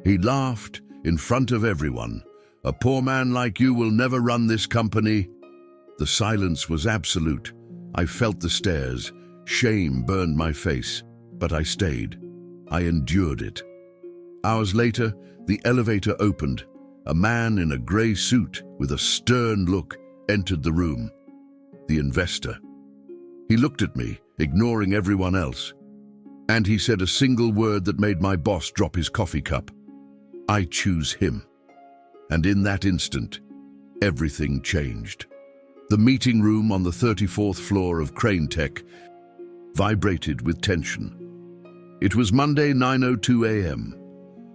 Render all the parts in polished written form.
He laughed in front of everyone. "A poor man like you will never run this company." The silence was absolute. I felt the stares. Shame burned my face, but I stayed. I endured it. Hours later, the elevator opened. A man in a grey suit with a stern look entered the room. The investor. He looked at me, ignoring everyone else. And he said a single word that made my boss drop his coffee cup. "I choose him." And in that instant, everything changed. The meeting room on the 34th floor of Crane Tech vibrated with tension. It was Monday, 9:02 a.m.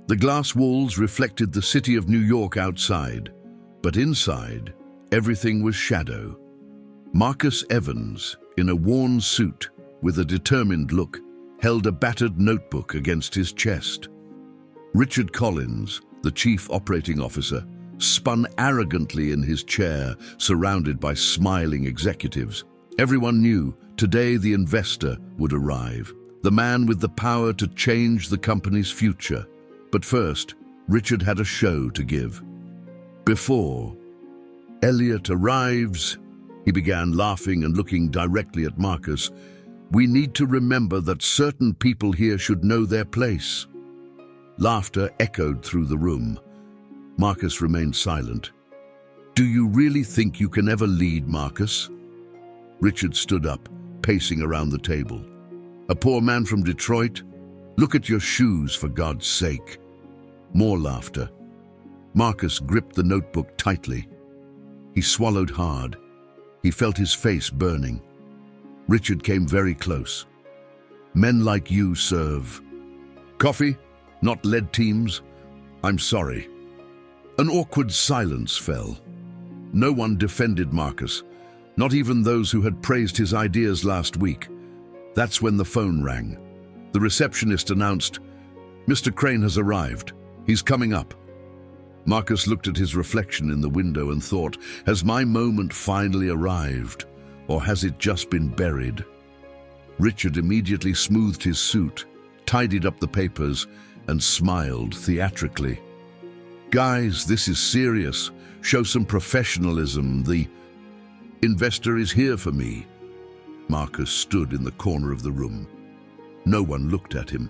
The glass walls reflected the city of New York outside, but inside, everything was shadow. Marcus Evans, in a worn suit with a determined look, held a battered notebook against his chest. Richard Collins, the chief operating officer, spun arrogantly in his chair, surrounded by smiling executives. Everyone knew today the investor would arrive, the man with the power to change the company's future. But first, Richard had a show to give. "Before Elliot arrives," he began, laughing and looking directly at Marcus, "we need to remember that certain people here should know their place." Laughter echoed through the room. Marcus remained silent. "Do you really think you can ever lead, Marcus?" Richard stood up, pacing around the table. "A poor man from Detroit? Look at your shoes, for God's sake." More laughter. Marcus gripped the notebook tightly. He swallowed hard. He felt his face burning. Richard came very close. "Men like you serve. Coffee, not lead teams. I'm sorry." An awkward silence fell. No one defended Marcus, not even those who had praised his ideas last week. That's when the phone rang. The receptionist announced, "Mr. Crane has arrived. He's coming up." Marcus looked at his reflection in the window and thought, has my moment finally arrived, or has it just been buried? Richard immediately smoothed his suit, tidied up the papers, and smiled theatrically. "Guys, this is serious. Show some professionalism. The investor is here for me." Marcus stood in the corner of the room. No one looked at him.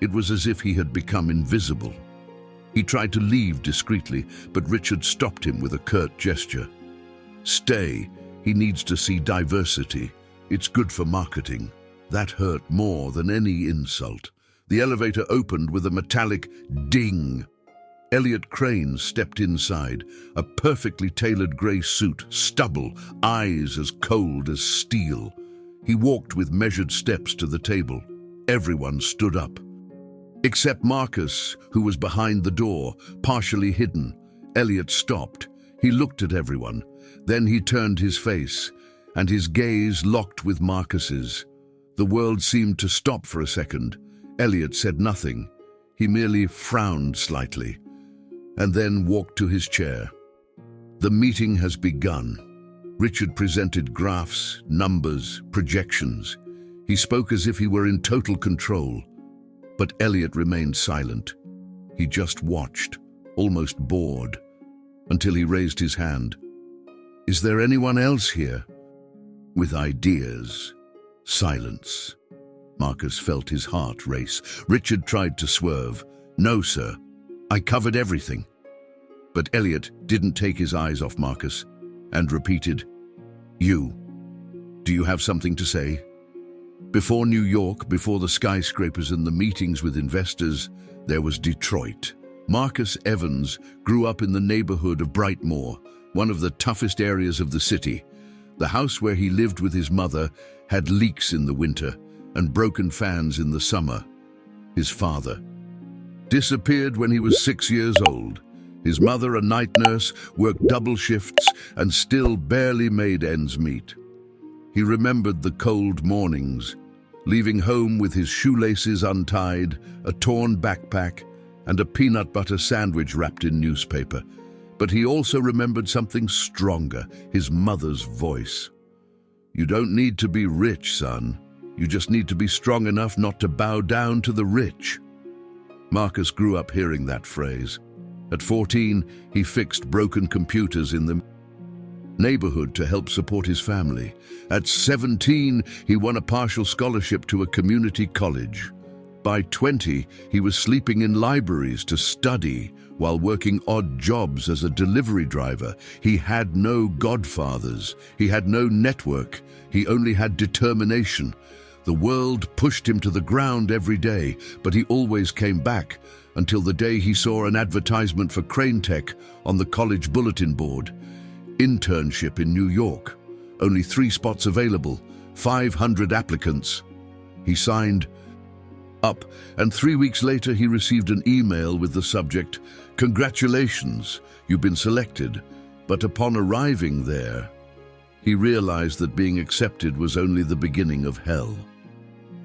It was as if he had become invisible. He tried to leave discreetly, but Richard stopped him with a curt gesture. "Stay. He needs to see diversity. It's good for marketing." That hurt more than any insult. The elevator opened with a metallic ding. Elliot Crane stepped inside, a perfectly tailored grey suit, stubble, eyes as cold as steel. He walked with measured steps to the table. Everyone stood up. Except Marcus, who was behind the door, partially hidden. Elliot stopped. He looked at everyone. Then he turned his face, and his gaze locked with Marcus's. The world seemed to stop for a second. Elliot said nothing. He merely frowned slightly, and then walked to his chair. "The meeting has begun." Richard presented graphs, numbers, projections. He spoke as if he were in total control. But Elliot remained silent. He just watched, almost bored, until he raised his hand. "Is there anyone else here with ideas?" Silence. Marcus felt his heart race. Richard tried to swerve. "No, sir. I covered everything." But Elliot didn't take his eyes off Marcus and repeated, "You. Do you have something to say?" Before New York, before the skyscrapers and the meetings with investors, there was Detroit. Marcus Evans grew up in the neighborhood of Brightmoor, one of the toughest areas of the city. The house where he lived with his mother had leaks in the winter and broken fans in the summer. His father disappeared when he was 6 years old. His mother, a night nurse, worked double shifts and still barely made ends meet. He remembered the cold mornings, leaving home with his shoelaces untied, a torn backpack, and a peanut butter sandwich wrapped in newspaper. But he also remembered something stronger, his mother's voice. "You don't need to be rich, son. You just need to be strong enough not to bow down to the rich." Marcus grew up hearing that phrase. At 14, he fixed broken computers in the neighborhood to help support his family. At 17, he won a partial scholarship to a community college. By 20, he was sleeping in libraries to study while working odd jobs as a delivery driver. He had no godfathers. He had no network. He only had determination. The world pushed him to the ground every day, but he always came back until the day he saw an advertisement for Crane Tech on the college bulletin board. Internship in New York. Only 3 spots available, 500 applicants. He signed up, and 3 weeks later he received an email with the subject, "Congratulations, you've been selected." But upon arriving there, he realized that being accepted was only the beginning of hell.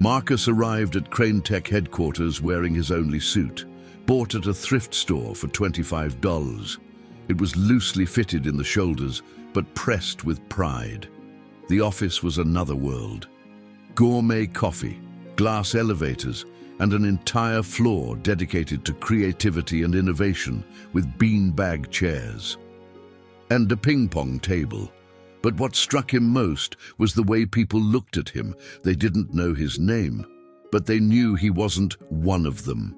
Marcus arrived at Crane Tech headquarters wearing his only suit, bought at a thrift store for $25. It was loosely fitted in the shoulders, but pressed with pride. The office was another world. Gourmet coffee, glass elevators, and an entire floor dedicated to creativity and innovation with beanbag chairs. And a ping-pong table. But what struck him most was the way people looked at him. They didn't know his name, but they knew he wasn't one of them.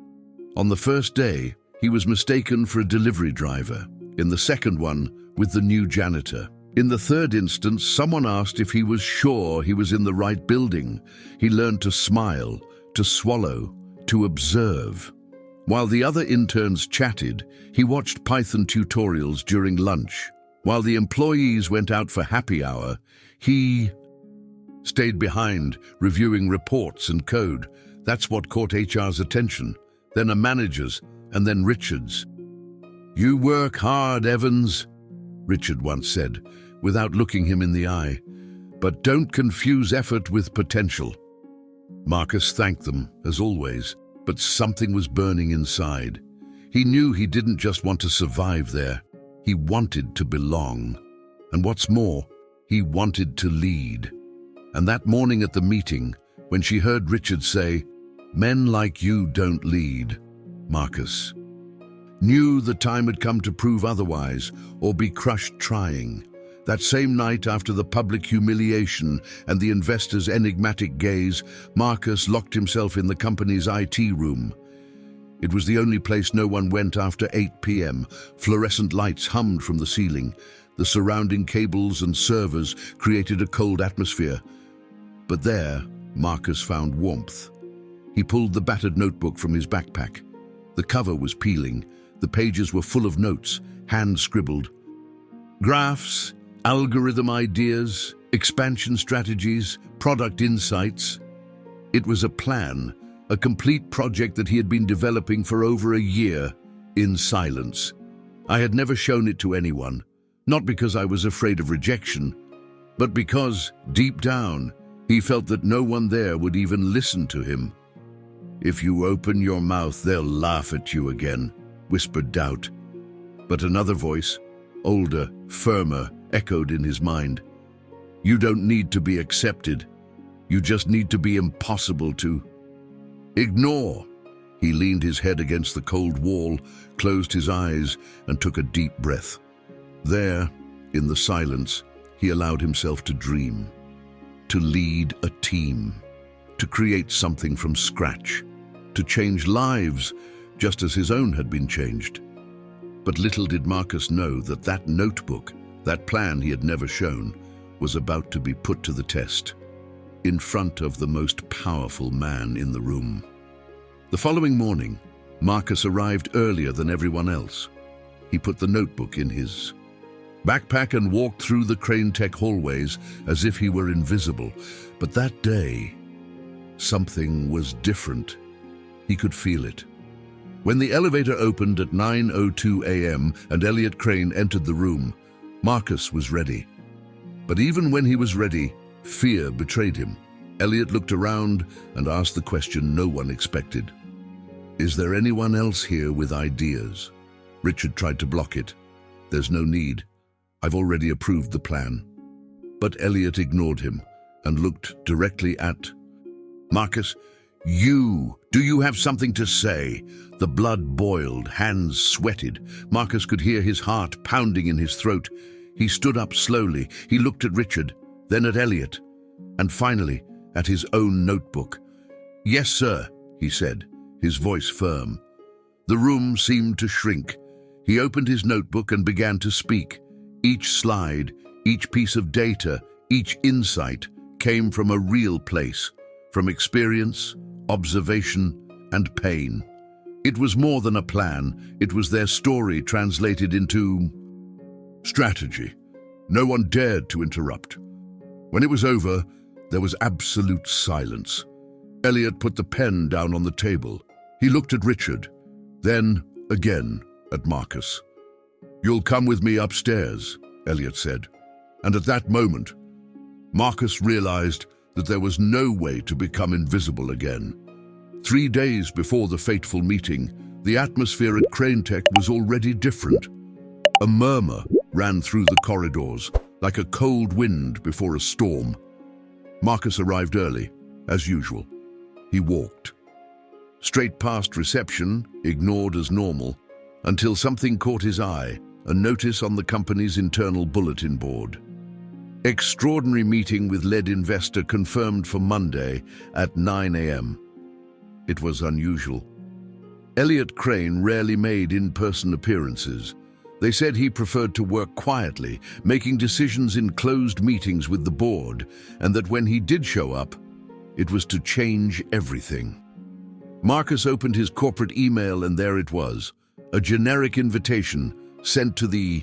On the first day, he was mistaken for a delivery driver. In the second one, with the new janitor. In the third instance, someone asked if he was sure he was in the right building. He learned to smile, to swallow, to observe. While the other interns chatted, he watched Python tutorials during lunch. While the employees went out for happy hour, he stayed behind, reviewing reports and code. That's what caught HR's attention, then a manager's, and then Richard's. "You work hard, Evans," Richard once said, without looking him in the eye. "But don't confuse effort with potential." Marcus thanked them, as always, but something was burning inside. He knew he didn't just want to survive there. He wanted to belong. And what's more, he wanted to lead. And that morning at the meeting, when she heard Richard say, "Men like you don't lead," Marcus knew the time had come to prove otherwise or be crushed trying. That same night, after the public humiliation and the investors' enigmatic gaze, Marcus locked himself in the company's IT room. It was the only place no one went after 8 p.m. Fluorescent lights hummed from the ceiling. The surrounding cables and servers created a cold atmosphere. But there, Marcus found warmth. He pulled the battered notebook from his backpack. The cover was peeling. The pages were full of notes, hand-scribbled. Graphs, algorithm ideas, expansion strategies, product insights. It was a plan, a complete project that he had been developing for over a year, in silence. I had never shown it to anyone, not because I was afraid of rejection, but because, deep down, he felt that no one there would even listen to him. "If you open your mouth, they'll laugh at you again," whispered doubt. But another voice, older, firmer, echoed in his mind. "You don't need to be accepted. You just need to be impossible to ignore." He leaned his head against the cold wall, closed his eyes, and took a deep breath. There, in the silence, he allowed himself to dream, to lead a team, to create something from scratch, to change lives, just as his own had been changed. But little did Marcus know that that notebook, that plan he had never shown, was about to be put to the test, in front of the most powerful man in the room. The following morning, Marcus arrived earlier than everyone else. He put the notebook in his backpack and walked through the Crane Tech hallways as if he were invisible. But that day, something was different. He could feel it. When the elevator opened at 9:02 a.m. and Elliot Crane entered the room, Marcus was ready. But even when he was ready, fear betrayed him. Elliot looked around and asked the question no one expected. "Is there anyone else here with ideas?" Richard tried to block it. "There's no need. I've already approved the plan." But Elliot ignored him and looked directly at Marcus. Do you have something to say?" The blood boiled, hands sweated. Marcus could hear his heart pounding in his throat. He stood up slowly. He looked at Richard, then at Elliot, and finally at his own notebook. "Yes, sir," he said, his voice firm. The room seemed to shrink. He opened his notebook and began to speak. Each slide, each piece of data, each insight came from a real place, from experience, observation, and pain. It was more than a plan. It was their story translated into strategy. No one dared to interrupt. When it was over, there was absolute silence. Elliot put the pen down on the table. He looked at Richard, then again at Marcus. "You'll come with me upstairs," Elliot said. And at that moment, Marcus realized that there was no way to become invisible again. 3 days before the fateful meeting, the atmosphere at Crane Tech was already different. A murmur ran through the corridors, like a cold wind before a storm. Marcus arrived early, as usual. He walked straight past reception, ignored as normal, until something caught his eye, a notice on the company's internal bulletin board. Extraordinary meeting with lead investor confirmed for Monday at 9 a.m. It was unusual. Elliot Crane rarely made in-person appearances. They said he preferred to work quietly, making decisions in closed meetings with the board, and that when he did show up, it was to change everything. Marcus opened his corporate email and there it was, a generic invitation sent to the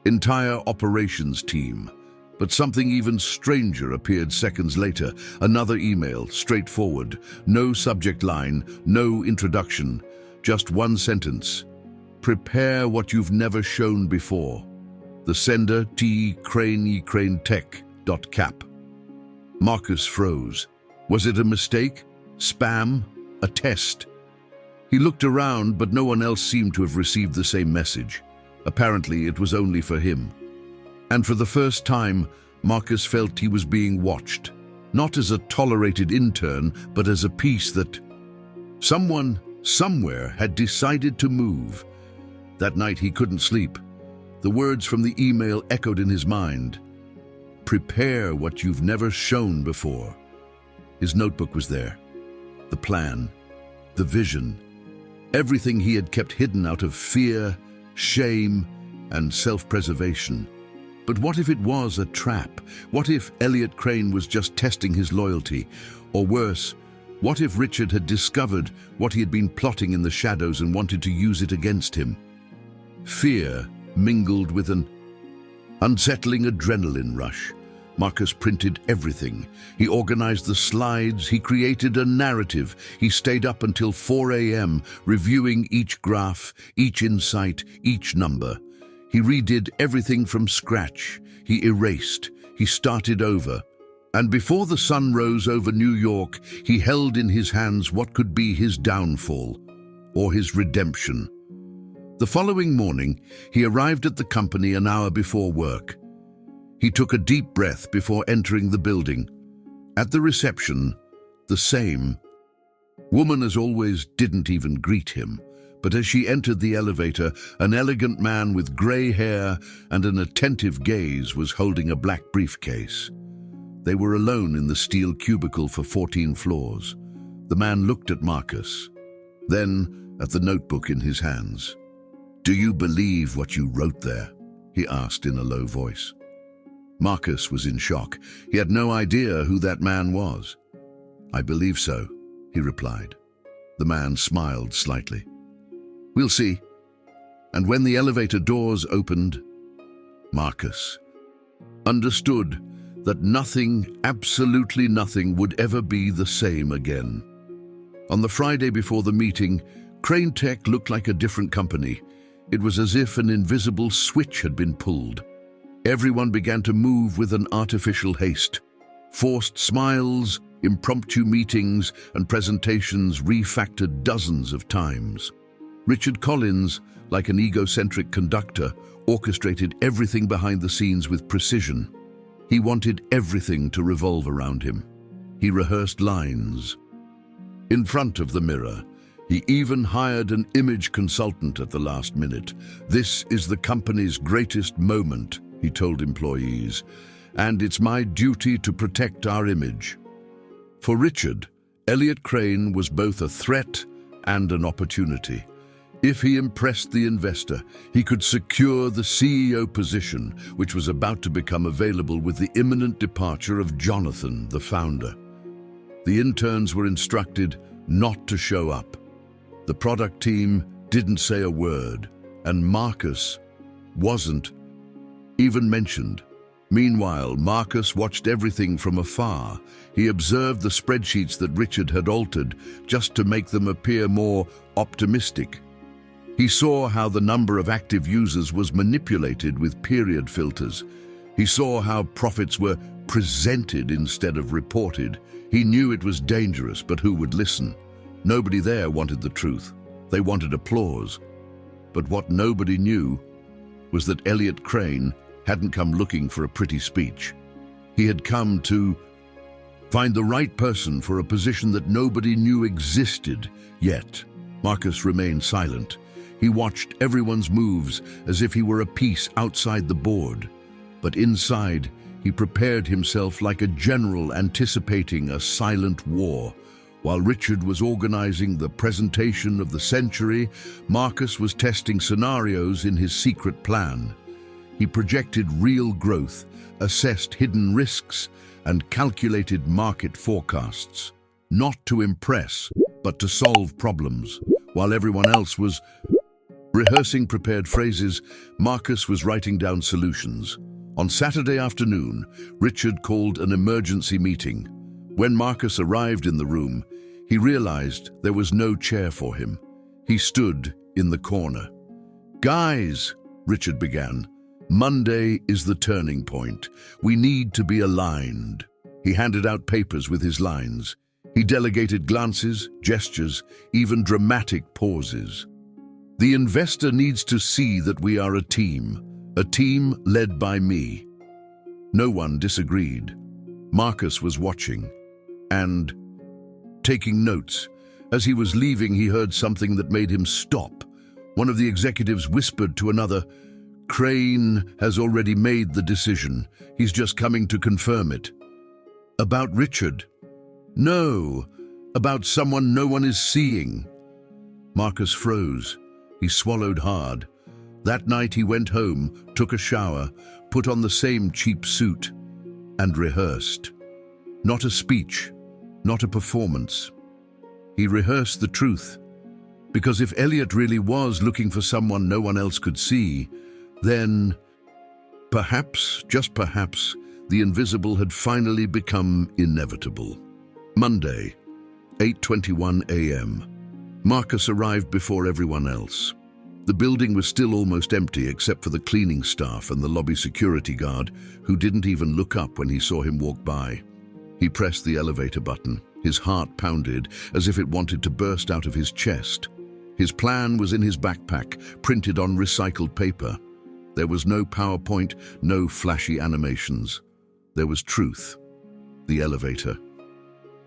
entire operations team. But something even stranger appeared seconds later. Another email, straightforward, no subject line, no introduction, just one sentence. "Prepare what you've never shown before. The sender, Crane.Tech.cap." Marcus froze. Was it a mistake? Spam? A test? He looked around, but no one else seemed to have received the same message. Apparently, it was only for him. And for the first time, Marcus felt he was being watched, not as a tolerated intern, but as a piece that someone, somewhere, had decided to move. That night he couldn't sleep. The words from the email echoed in his mind. "Prepare what you've never shown before." His notebook was there. The plan, the vision, everything he had kept hidden out of fear, shame, and self-preservation. But what if it was a trap? What if Elliot Crane was just testing his loyalty? Or worse, what if Richard had discovered what he had been plotting in the shadows and wanted to use it against him? Fear mingled with an unsettling adrenaline rush. Marcus printed everything. He organized the slides. He created a narrative. He stayed up until 4 a.m., reviewing each graph, each insight, each number. He redid everything from scratch. He erased. He started over. And before the sun rose over New York, he held in his hands what could be his downfall or his redemption. The following morning, he arrived at the company an hour before work. He took a deep breath before entering the building. At the reception, the same woman as always didn't even greet him. But as she entered the elevator, an elegant man with gray hair and an attentive gaze was holding a black briefcase. They were alone in the steel cubicle for 14 floors. The man looked at Marcus, then at the notebook in his hands. "Do you believe what you wrote there?" he asked in a low voice. Marcus was in shock. He had no idea who that man was. "I believe so," he replied. The man smiled slightly. "We'll see." And when the elevator doors opened, Marcus understood that nothing, absolutely nothing, would ever be the same again. On the Friday before the meeting, Crane Tech looked like a different company. It was as if an invisible switch had been pulled. Everyone began to move with an artificial haste. Forced smiles, impromptu meetings, and presentations refactored dozens of times. Richard Collins, like an egocentric conductor, orchestrated everything behind the scenes with precision. He wanted everything to revolve around him. He rehearsed lines, in front of the mirror. He even hired an image consultant at the last minute. "This is the company's greatest moment," he told employees, "and it's my duty to protect our image." For Richard, Elliot Crane was both a threat and an opportunity. If he impressed the investor, he could secure the CEO position, which was about to become available with the imminent departure of Jonathan, the founder. The interns were instructed not to show up. The product team didn't say a word, and Marcus wasn't even mentioned. Meanwhile, Marcus watched everything from afar. He observed the spreadsheets that Richard had altered just to make them appear more optimistic. He saw how the number of active users was manipulated with period filters. He saw how profits were presented instead of reported. He knew it was dangerous, but who would listen? Nobody there wanted the truth. They wanted applause. But what nobody knew was that Elliot Crane hadn't come looking for a pretty speech. He had come to find the right person for a position that nobody knew existed yet. Marcus remained silent. He watched everyone's moves as if he were a piece outside the board. But inside, he prepared himself like a general anticipating a silent war. While Richard was organizing the presentation of the century, Marcus was testing scenarios in his secret plan. He projected real growth, assessed hidden risks, and calculated market forecasts. Not to impress, but to solve problems. While everyone else was rehearsing prepared phrases, Marcus was writing down solutions. On Saturday afternoon, Richard called an emergency meeting. When Marcus arrived in the room, he realized there was no chair for him. He stood in the corner. "Guys," Richard began, "Monday is the turning point. We need to be aligned." He handed out papers with his lines. He delegated glances, gestures, even dramatic pauses. "The investor needs to see that we are a team led by me." No one disagreed. Marcus was watching and taking notes. As he was leaving, he heard something that made him stop. One of the executives whispered to another, "Crane has already made the decision. He's just coming to confirm it." "About Richard?" "No, about someone no one is seeing." Marcus froze. He swallowed hard. That night he went home, took a shower, put on the same cheap suit, and rehearsed. Not a speech, not a performance. He rehearsed the truth. Because if Elliot really was looking for someone no one else could see, then perhaps, just perhaps, the invisible had finally become inevitable. Monday, 8:21 a.m. Marcus arrived before everyone else. The building was still almost empty except for the cleaning staff and the lobby security guard, who didn't even look up when he saw him walk by. He pressed the elevator button. His heart pounded as if it wanted to burst out of his chest. His plan was in his backpack, printed on recycled paper. There was no PowerPoint, no flashy animations. There was truth. The elevator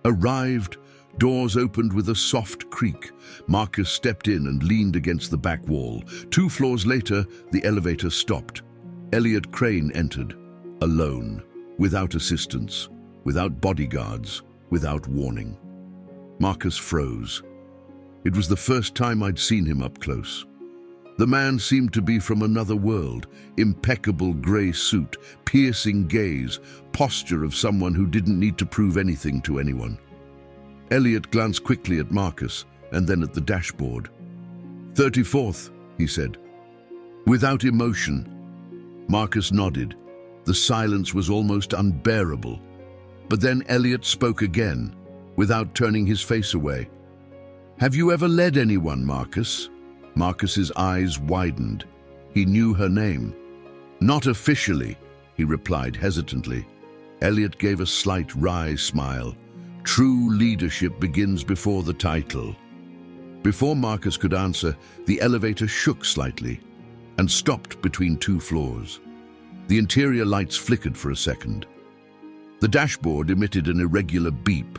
arrived. Doors opened with a soft creak. Marcus stepped in and leaned against the back wall. 2 floors later, the elevator stopped. Elliot Crane entered, alone, without assistance, without bodyguards, without warning. Marcus froze. It was the first time I'd seen him up close. The man seemed to be from another world. Impeccable grey suit, piercing gaze, posture of someone who didn't need to prove anything to anyone. Elliot glanced quickly at Marcus and then at the dashboard. 34th, he said, without emotion. Marcus nodded. The silence was almost unbearable. But then Elliot spoke again, without turning his face away. "Have you ever led anyone, Marcus?" Marcus's eyes widened. He knew her name. "Not officially," he replied hesitantly. Elliot gave a slight wry smile. "True leadership begins before the title." Before Marcus could answer, the elevator shook slightly and stopped between 2 floors. The interior lights flickered for a second. The dashboard emitted an irregular beep.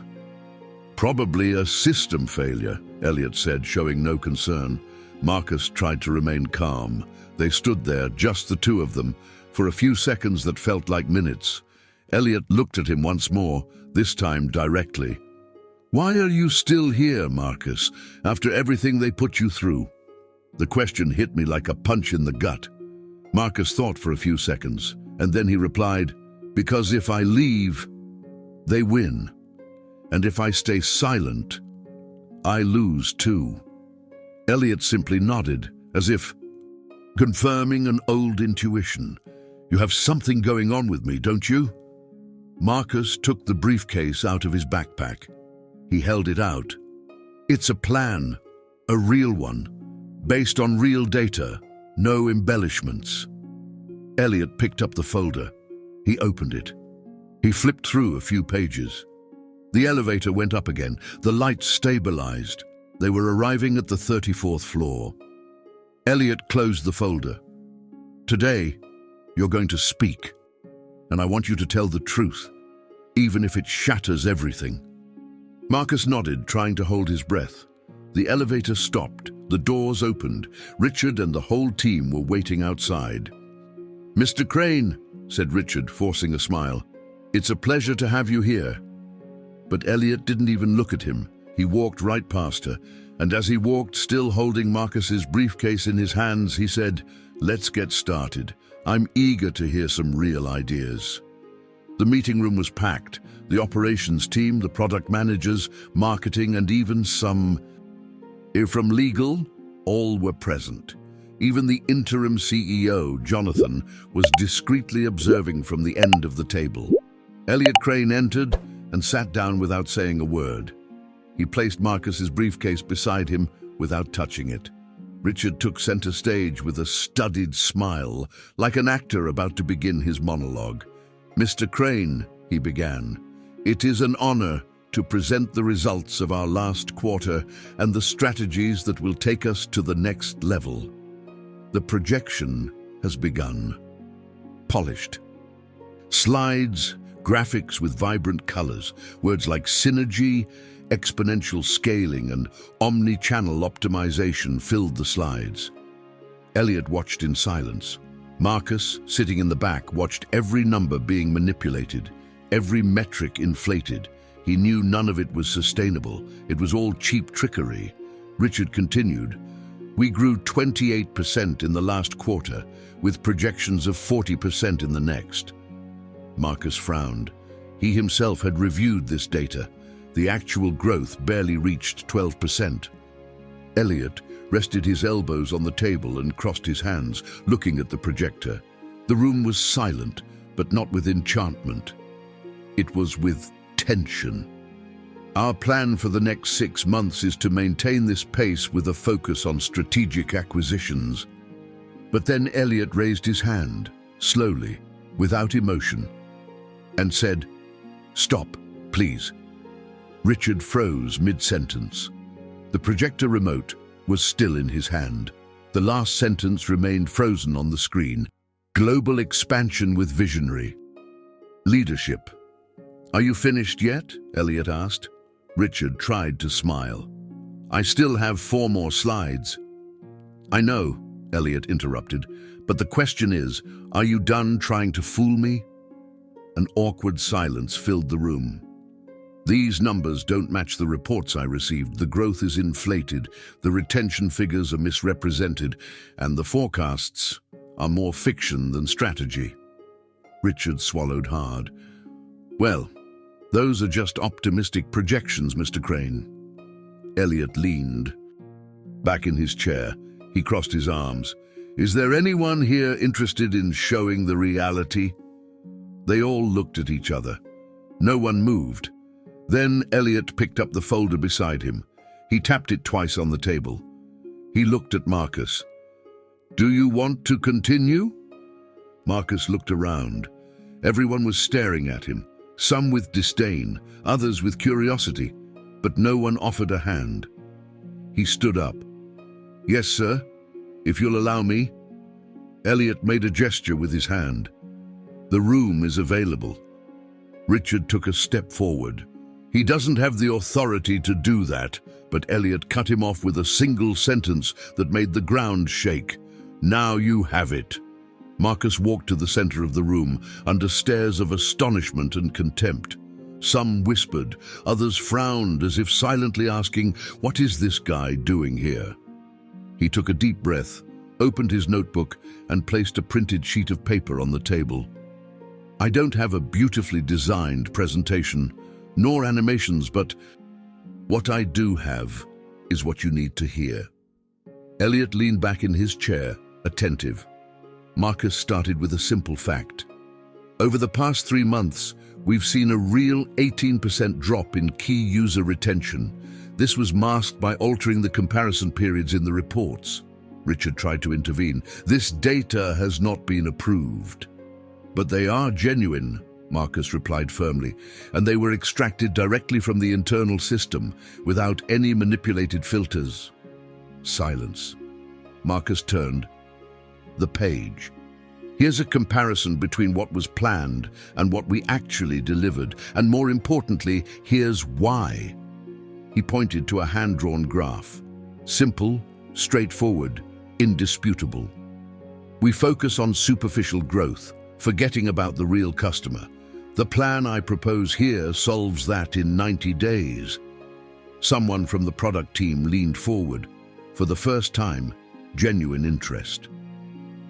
Probably a system failure, Elliot said, showing no concern. Marcus tried to remain calm. They stood there, just the two of them, for a few seconds that felt like minutes. Elliot looked at him once more, this time directly. "Why are you still here, Marcus, after everything they put you through?" The question hit me like a punch in the gut. Marcus thought for a few seconds, and then he replied, "Because if I leave, they win. And if I stay silent, I lose too." Elliot simply nodded, as if confirming an old intuition. "You have something going on with me, don't you?" Marcus took the briefcase out of his backpack. He held it out. "It's a plan, a real one, based on real data, no embellishments." Elliot picked up the folder. He opened it. He flipped through a few pages. The elevator went up again. The lights stabilized. They were arriving at the 34th floor. Elliot closed the folder. "Today, you're going to speak, and I want you to tell the truth, even if it shatters everything." Marcus nodded, trying to hold his breath. The elevator stopped. The doors opened. Richard and the whole team were waiting outside. "Mr. Crane," said Richard, forcing a smile, "it's a pleasure to have you here." But Elliot didn't even look at him. He walked right past her, and as he walked, still holding Marcus's briefcase in his hands, he said, "Let's get started. I'm eager to hear some real ideas." The meeting room was packed. The operations team, the product managers, marketing, and even some from legal, all were present. Even the interim CEO, Jonathan, was discreetly observing from the end of the table. Elliot Crane entered and sat down without saying a word. He placed Marcus's briefcase beside him without touching it. Richard took center stage with a studied smile, like an actor about to begin his monologue. "Mr. Crane," he began, "it is an honor to present the results of our last quarter and the strategies that will take us to the next level. The projection has begun." Polished. Slides, graphics with vibrant colors, words like synergy, exponential scaling, and omni-channel optimization filled the slides. Elliot watched in silence. Marcus, sitting in the back, watched every number being manipulated, every metric inflated. He knew none of it was sustainable. It was all cheap trickery. Richard continued, "We grew 28% in the last quarter, with projections of 40% in the next." Marcus frowned. He himself had reviewed this data. The actual growth barely reached 12%. Elliot rested his elbows on the table and crossed his hands, looking at the projector. The room was silent, but not with enchantment. It was with tension. "Our plan for the next 6 months is to maintain this pace with a focus on strategic acquisitions." But then Elliot raised his hand, slowly, without emotion, and said, "Stop, please." Richard froze mid-sentence. The projector remote was still in his hand. The last sentence remained frozen on the screen. "Global expansion with visionary leadership." "Are you finished yet?" Elliot asked. Richard tried to smile. "I still have 4 more slides." "I know," Elliot interrupted, "but the question is, are you done trying to fool me?" An awkward silence filled the room. "These numbers don't match the reports I received. The growth is inflated, the retention figures are misrepresented, and the forecasts are more fiction than strategy." Richard swallowed hard. "Well, those are just optimistic projections, Mr. Crane." Elliot leaned back in his chair. He crossed his arms. "Is there anyone here interested in showing the reality?" They all looked at each other. No one moved. Then Elliot picked up the folder beside him. He tapped it twice on the table. He looked at Marcus. "Do you want to continue?" Marcus looked around. Everyone was staring at him, some with disdain, others with curiosity, but no one offered a hand. He stood up. "Yes, sir, if you'll allow me." Elliot made a gesture with his hand. "The room is available." Richard took a step forward. He doesn't have the authority to do that, but Elliot cut him off with a single sentence that made the ground shake. Now you have it. Marcus walked to the center of the room, under stares of astonishment and contempt. Some whispered, others frowned as if silently asking, "What is this guy doing here?" He took a deep breath, opened his notebook, and placed a printed sheet of paper on the table. "I don't have a beautifully designed presentation, nor animations, but what I do have is what you need to hear." Elliot leaned back in his chair, attentive. Marcus started with a simple fact. Over the past 3 months, we've seen a real 18% drop in key user retention. This was masked by altering the comparison periods in the reports. Richard tried to intervene. "This data has not been approved." "But they are genuine," Marcus replied firmly, "and they were extracted directly from the internal system, without any manipulated filters." Silence. Marcus turned. "The page. Here's a comparison between what was planned and what we actually delivered, and more importantly, here's why." He pointed to a hand-drawn graph. Simple, straightforward, indisputable. "We focus on superficial growth, forgetting about the real customer. The plan I propose here solves that in 90 days. Someone from the product team leaned forward. For the first time, genuine interest.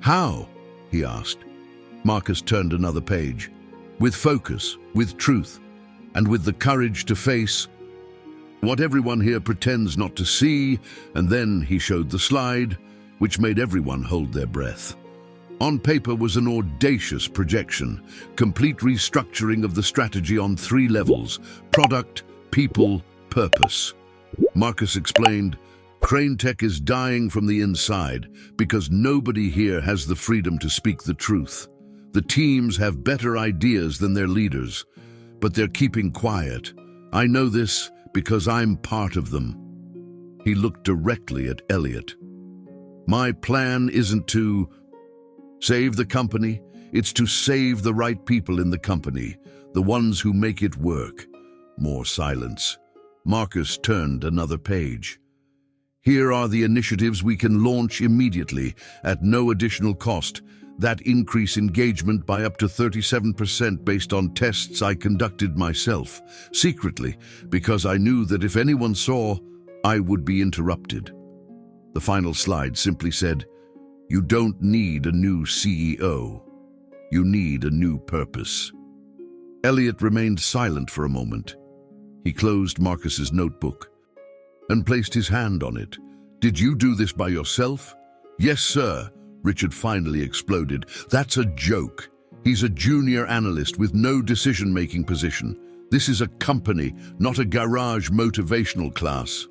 "How?" he asked. Marcus turned another page. "With focus, with truth, and with the courage to face what everyone here pretends not to see," and then he showed the slide, which made everyone hold their breath. On paper was an audacious projection, complete restructuring of the strategy on 3 levels: product, people, purpose. Marcus explained, "Crane Tech is dying from the inside because nobody here has the freedom to speak the truth. The teams have better ideas than their leaders, but they're keeping quiet. I know this because I'm part of them." He looked directly at Elliot. "My plan isn't to save the company, it's to save the right people in the company, the ones who make it work." More silence. Marcus turned another page. "Here are the initiatives we can launch immediately, at no additional cost, that increase engagement by up to 37% based on tests I conducted myself, secretly, because I knew that if anyone saw, I would be interrupted." The final slide simply said, "You don't need a new CEO. You need a new purpose." Elliot remained silent for a moment. He closed Marcus's notebook and placed his hand on it. "Did you do this by yourself?" "Yes, sir," Richard finally exploded. "That's a joke. He's a junior analyst with no decision-making position. This is a company, not a garage motivational class."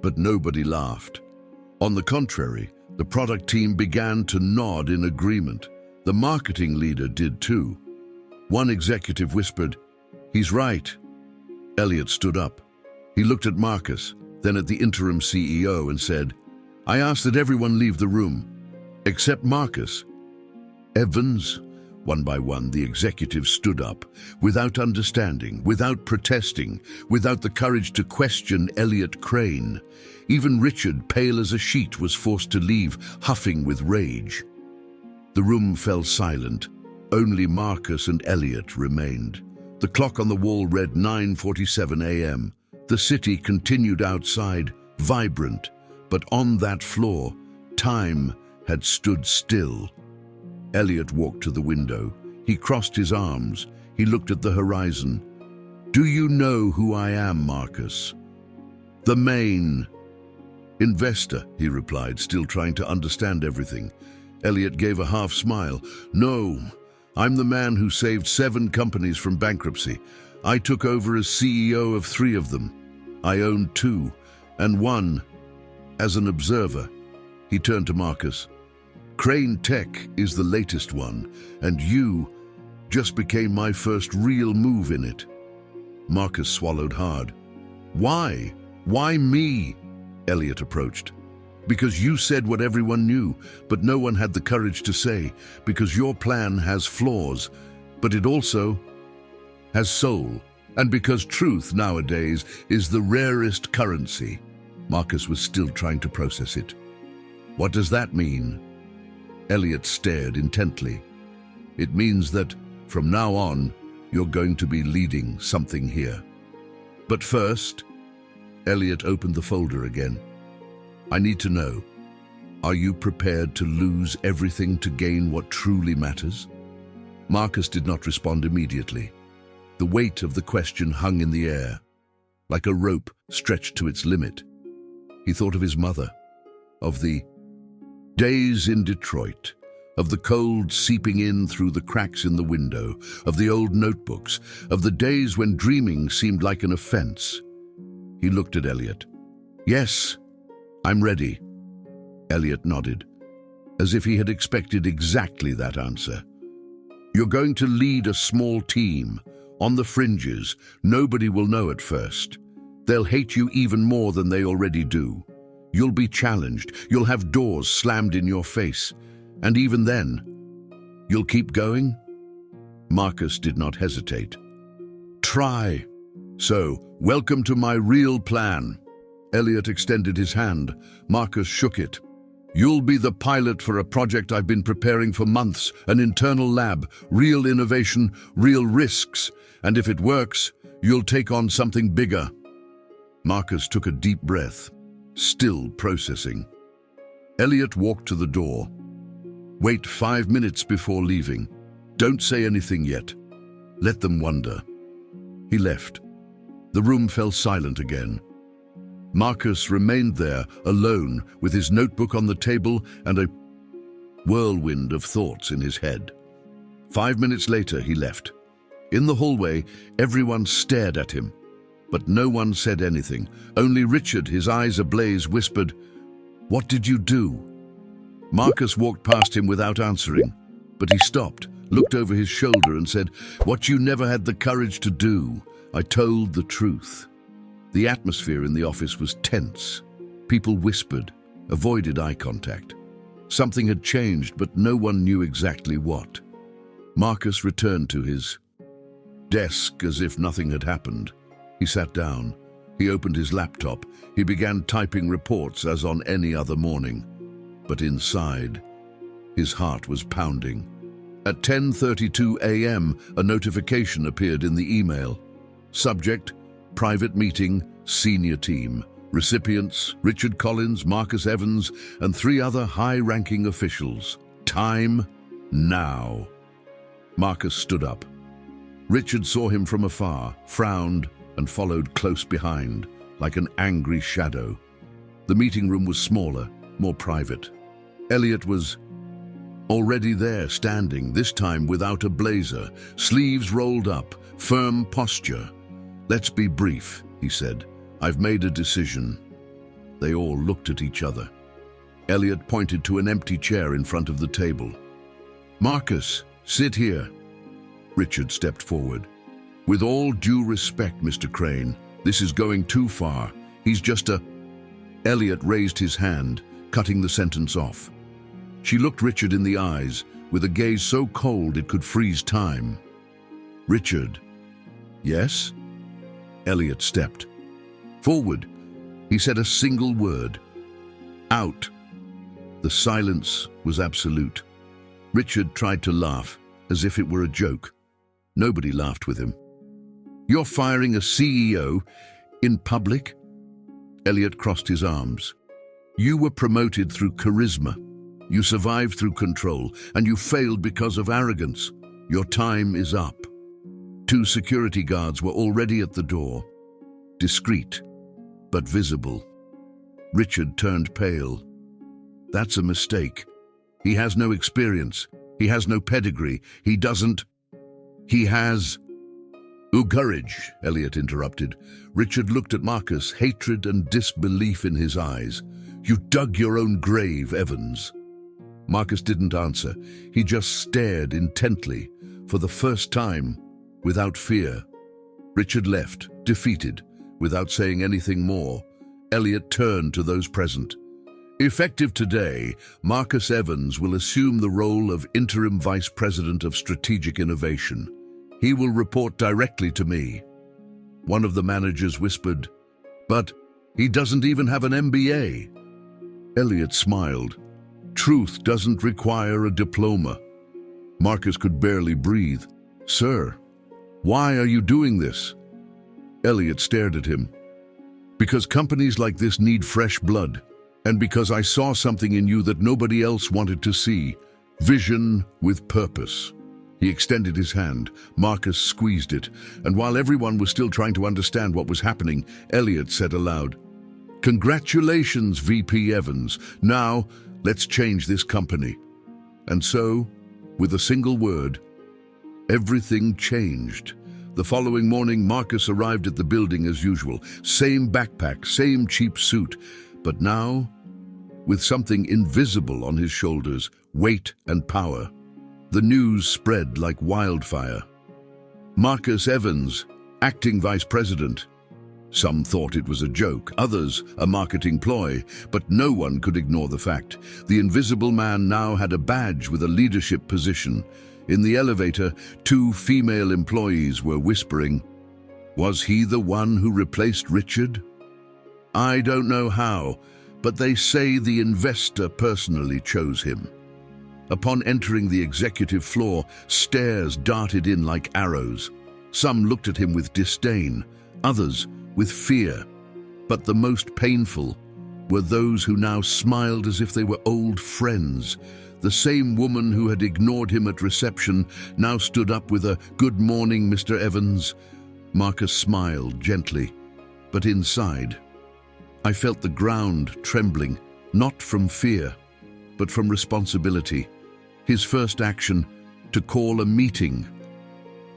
But nobody laughed. On the contrary, the product team began to nod in agreement. The marketing leader did too. One executive whispered, "He's right." Elliot stood up. He looked at Marcus, then at the interim CEO and said, "I ask that everyone leave the room, except Marcus." "Evans?" One by one, the executives stood up, without understanding, without protesting, without the courage to question Elliot Crane. Even Richard, pale as a sheet, was forced to leave, huffing with rage. The room fell silent. Only Marcus and Elliot remained. The clock on the wall read 9:47 a.m. The city continued outside, vibrant, but on that floor, time had stood still. Elliot walked to the window. He crossed his arms. He looked at the horizon. "Do you know who I am, Marcus?" "The main investor," he replied, still trying to understand everything. Elliot gave a half smile. "No, I'm the man who saved 7 companies from bankruptcy. I took over as CEO of 3 of them. I owned 2, and 1 as an observer." He turned to Marcus. "Crane Tech is the latest one, and you just became my first real move in it." Marcus swallowed hard. "Why? Why me?" Elliot approached. "Because you said what everyone knew, but no one had the courage to say. Because your plan has flaws, but it also has soul." And because truth nowadays is the rarest currency. Marcus was still trying to process it. What does that mean? Elliot stared intently. It means that, from now on, you're going to be leading something here. But first, Elliot opened the folder again. I need to know, are you prepared to lose everything to gain what truly matters? Marcus did not respond immediately. The weight of the question hung in the air, like a rope stretched to its limit. He thought of his mother, of the days in Detroit, of the cold seeping in through the cracks in the window, of the old notebooks, of the days when dreaming seemed like an offense. He looked at Elliot. Yes, I'm ready. Elliot nodded, as if he had expected exactly that answer. You're going to lead a small team. On the fringes, nobody will know at first. They'll hate you even more than they already do. You'll be challenged. You'll have doors slammed in your face. And even then, you'll keep going? Marcus did not hesitate. Try. So, welcome to my real plan. Elliot extended his hand. Marcus shook it. You'll be the pilot for a project I've been preparing for months, an internal lab, real innovation, real risks. And if it works, you'll take on something bigger. Marcus took a deep breath, still processing. Elliot walked to the door. Wait 5 minutes before leaving. Don't say anything yet. Let them wonder. He left. The room fell silent again. Marcus remained there, alone, with his notebook on the table and a whirlwind of thoughts in his head. 5 minutes later, he left. In the hallway, everyone stared at him, but no one said anything. Only Richard, his eyes ablaze, whispered, "What did you do?" Marcus walked past him without answering, but he stopped, looked over his shoulder and said, "What you never had the courage to do. I told the truth." The atmosphere in the office was tense. People whispered, avoided eye contact. Something had changed, but no one knew exactly what. Marcus returned to his desk as if nothing had happened. He sat down. He opened his laptop. He began typing reports as on any other morning. But inside, his heart was pounding. At 10:32 a.m., a notification appeared in the email. Subject: private meeting, senior team. Recipients: Richard Collins, Marcus Evans, and 3 other high-ranking officials. Time: now. Marcus stood up. Richard saw him from afar, frowned, and followed close behind, like an angry shadow. The meeting room was smaller, more private. Elliot was already there, standing, this time without a blazer, sleeves rolled up, firm posture. "Let's be brief," he said. "I've made a decision." They all looked at each other. Elliot pointed to an empty chair in front of the table. "Marcus, sit here." Richard stepped forward. "With all due respect, Mr. Crane, this is going too far. He's just a..." Elliot raised his hand, cutting the sentence off. She looked Richard in the eyes, with a gaze so cold it could freeze time. "Richard." "Yes?" Elliot stepped forward. He said a single word. "Out." The silence was absolute. Richard tried to laugh, as if it were a joke. Nobody laughed with him. "You're firing a CEO in public?" Elliot crossed his arms. "You were promoted through charisma. You survived through control, and you failed because of arrogance. Your time is up." 2 security guards were already at the door, discreet, but visible. Richard turned pale. "That's a mistake. He has no experience. He has no pedigree. He doesn't... He has..." "Courage," Elliot interrupted. Richard looked at Marcus, hatred and disbelief in his eyes. "You dug your own grave, Evans." Marcus didn't answer. He just stared intently, for the first time, without fear. Richard left, defeated, without saying anything more. Elliot turned to those present. "Effective today, Marcus Evans will assume the role of Interim Vice President of Strategic Innovation. He will report directly to me." one of the managers whispered. But he doesn't even have an MBA. Elliot smiled. Truth doesn't require a diploma. Marcus could barely breathe. Sir, why are you doing this? Elliot stared at him. Because companies like this need fresh blood, and because I saw something in you that nobody else wanted to see. Vision with purpose. He extended his hand. Marcus squeezed it, and while everyone was still trying to understand what was happening, Elliot said aloud, Congratulations, VP Evans. Now, let's change this company. And so, with a single word, everything changed. The following morning, Marcus arrived at the building as usual. Same backpack, same cheap suit, but now, with something invisible on his shoulders, weight and power. The news spread like wildfire. Marcus Evans, acting vice president. Some thought it was a joke, others a marketing ploy, but no one could ignore the fact. The invisible man now had a badge with a leadership position. In the elevator, 2 female employees were whispering, Was he the one who replaced Richard? I don't know how, but they say the investor personally chose him. Upon entering the executive floor, stares darted in like arrows. Some looked at him with disdain, others with fear. But the most painful were those who now smiled as if they were old friends. The same woman who had ignored him at reception now stood up with a "Good morning, Mr. Evans." Marcus smiled gently, but inside, I felt the ground trembling, not from fear, but from responsibility. His first action, to call a meeting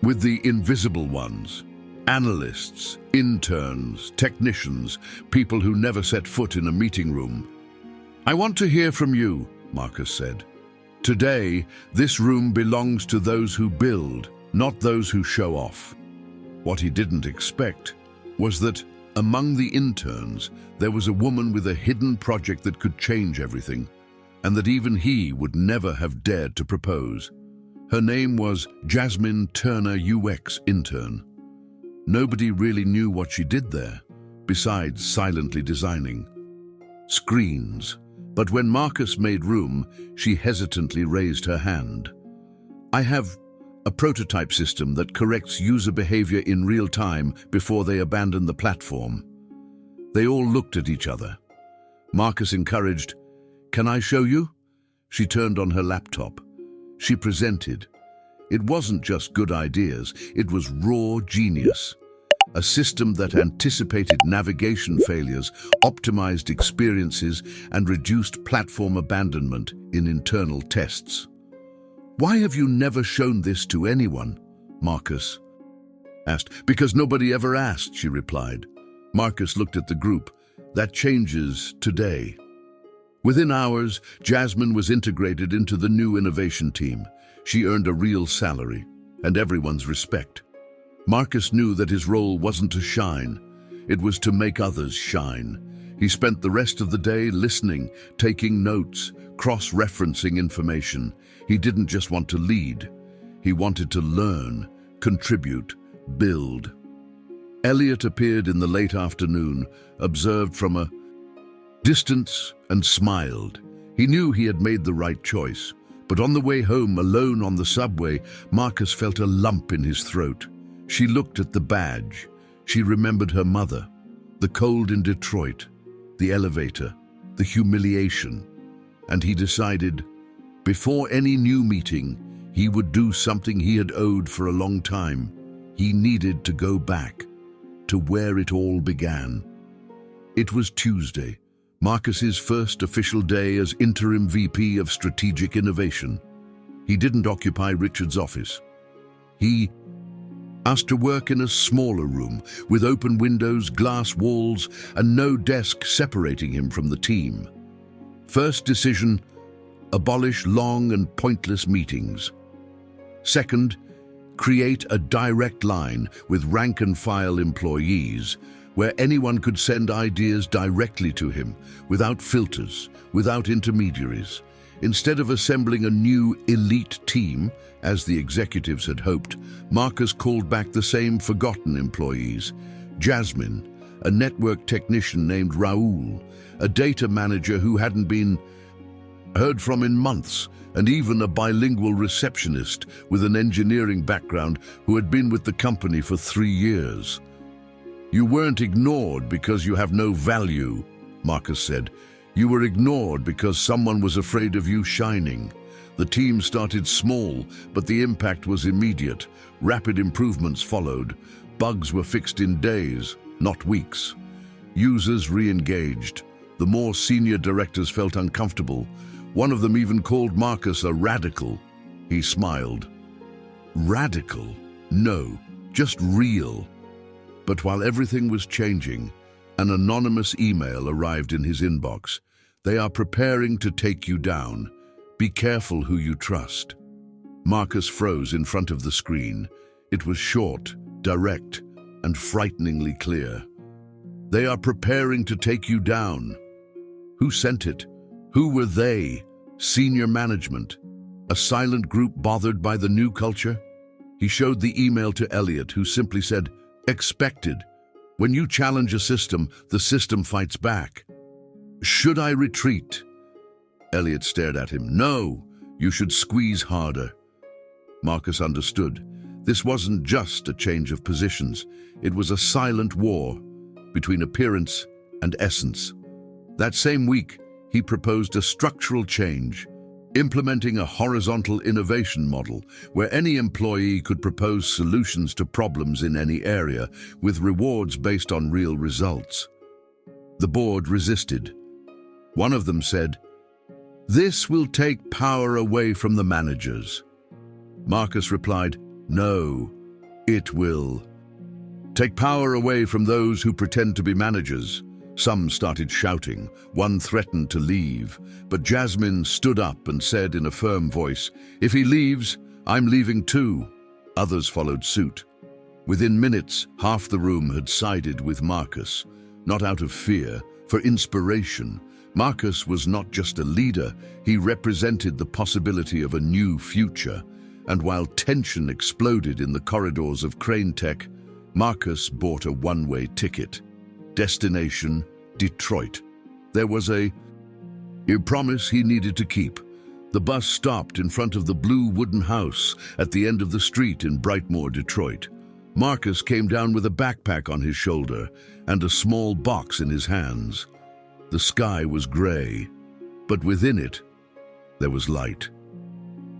with the invisible ones. Analysts, interns, technicians, people who never set foot in a meeting room. I want to hear from you, Marcus said. Today, this room belongs to those who build, not those who show off. What he didn't expect was that among the interns, there was a woman with a hidden project that could change everything, and that even he would never have dared to propose. Her name was Jasmine Turner, UX intern. Nobody really knew what she did there, besides silently designing screens. But when Marcus made room, she hesitantly raised her hand. I have a prototype system that corrects user behavior in real time before they abandon the platform. They all looked at each other. Marcus encouraged, Can I show you? She turned on her laptop. She presented. It wasn't just good ideas, it was raw genius. A system that anticipated navigation failures, optimized experiences, and reduced platform abandonment in internal tests. Why have you never shown this to anyone? Marcus asked. Because nobody ever asked, she replied. Marcus looked at the group. That changes today. Within hours, Jasmine was integrated into the new innovation team. She earned a real salary and everyone's respect. Marcus knew that his role wasn't to shine, it was to make others shine. He spent the rest of the day listening, taking notes, cross-referencing information. He didn't just want to lead, he wanted to learn, contribute, build. Elliot appeared in the late afternoon, observed from a distance and smiled. He knew he had made the right choice. But on the way home, alone on the subway, Marcus felt a lump in his throat. She looked at the badge. She remembered her mother, the cold in Detroit, the elevator, the humiliation. And he decided, before any new meeting, he would do something he had owed for a long time. He needed to go back to where it all began. It was Tuesday, Marcus's first official day as interim VP of Strategic Innovation. He didn't occupy Richard's office. He asked to work in a smaller room with open windows, glass walls, and no desk separating him from the team. First decision, abolish long and pointless meetings. Second, create a direct line with rank-and-file employees where anyone could send ideas directly to him, without filters, without intermediaries. Instead of assembling a new elite team, as the executives had hoped, Marcus called back the same forgotten employees, Jasmine, a network technician named Raoul, a data manager who hadn't been heard from in months, and even a bilingual receptionist with an engineering background who had been with the company for 3 years. "You weren't ignored because you have no value," Marcus said. "You were ignored because someone was afraid of you shining." The team started small, but the impact was immediate. Rapid improvements followed. Bugs were fixed in days, not weeks. Users re-engaged. The more senior directors felt uncomfortable. One of them even called Marcus a radical. He smiled. Radical? No, just real. But while everything was changing, an anonymous email arrived in his inbox. "They are preparing to take you down. Be careful who you trust." Marcus froze in front of the screen. It was short, direct, and frighteningly clear. "They are preparing to take you down." Who sent it? Who were they? Senior management? A silent group bothered by the new culture? He showed the email to Elliot, who simply said, "Expected. When you challenge a system, the system fights back." "Should I retreat?" Elliot stared at him. "No, you should squeeze harder." Marcus understood. This wasn't just a change of positions. It was a silent war between appearance and essence. That same week, he proposed a structural change, implementing a horizontal innovation model where any employee could propose solutions to problems in any area, with rewards based on real results. The board resisted. One of them said, "This will take power away from the managers." Marcus replied, "No, it will take power away from those who pretend to be managers." Some started shouting. One threatened to leave, but Jasmine stood up and said in a firm voice, "If he leaves, I'm leaving too." Others followed suit. Within minutes, half the room had sided with Marcus, not out of fear, for inspiration. Marcus was not just a leader, he represented the possibility of a new future. And while tension exploded in the corridors of Crane Tech, Marcus bought a one-way ticket. Destination, Detroit. There was a promise he needed to keep. The bus stopped in front of the blue wooden house at the end of the street in Brightmoor, Detroit. Marcus came down with a backpack on his shoulder and a small box in his hands. The sky was gray, but within it, there was light.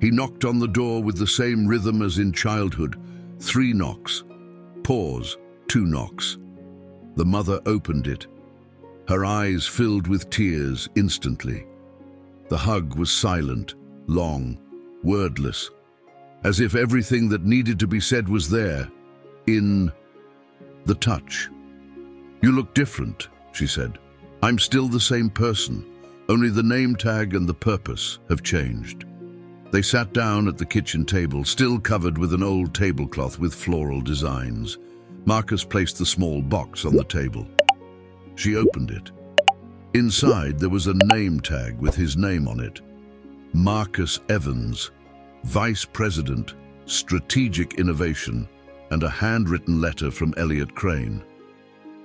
He knocked on the door with the same rhythm as in childhood. 3 knocks. Pause. 2 knocks. The mother opened it. Her eyes filled with tears instantly. The hug was silent, long, wordless, as if everything that needed to be said was there, in the touch. "You look different," she said. "I'm still the same person, only the name tag and the purpose have changed." They sat down at the kitchen table, still covered with an old tablecloth with floral designs. Marcus placed the small box on the table. She opened it. Inside, there was a name tag with his name on it. Marcus Evans, Vice President, Strategic Innovation, and a handwritten letter from Elliot Crane.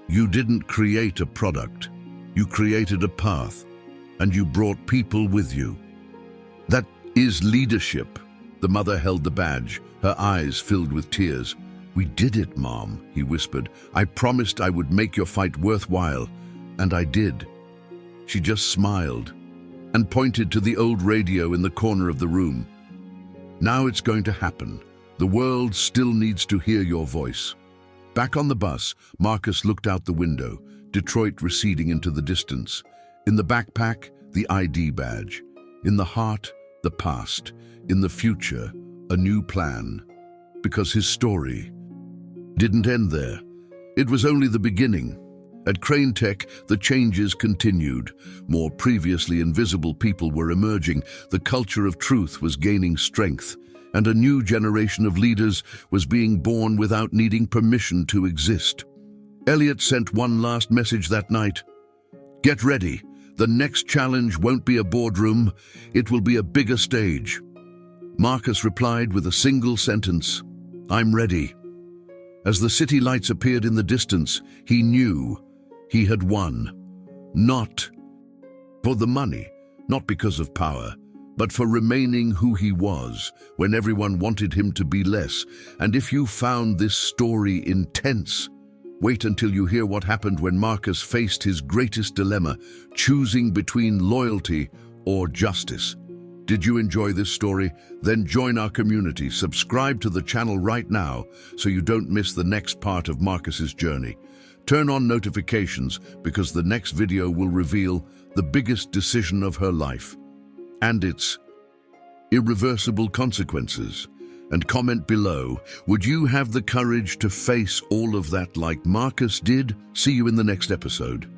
"You didn't create a product. You created a path, and you brought people with you. That is leadership." The mother held the badge, her eyes filled with tears. "We did it, Mom," he whispered. "I promised I would make your fight worthwhile, and I did." She just smiled and pointed to the old radio in the corner of the room. "Now it's going to happen. The world still needs to hear your voice." Back on the bus, Marcus looked out the window, Detroit receding into the distance. In the backpack, the ID badge. In the heart, the past. In the future, a new plan. Because his story didn't end there. It was only the beginning. At Crane Tech, the changes continued. More previously invisible people were emerging. The culture of truth was gaining strength, and a new generation of leaders was being born without needing permission to exist. Elliot sent one last message that night. "Get ready. The next challenge won't be a boardroom. It will be a bigger stage." Marcus replied with a single sentence, "I'm ready." As the city lights appeared in the distance, he knew he had won. Not for the money, not because of power, but for remaining who he was when everyone wanted him to be less. And if you found this story intense, wait until you hear what happened when Marcus faced his greatest dilemma, choosing between loyalty or justice. Did you enjoy this story? Then join our community. Subscribe to the channel right now so you don't miss the next part of Marcus's journey. Turn on notifications because the next video will reveal the biggest decision of her life and its irreversible consequences. And comment below, would you have the courage to face all of that like Marcus did? See you in the next episode.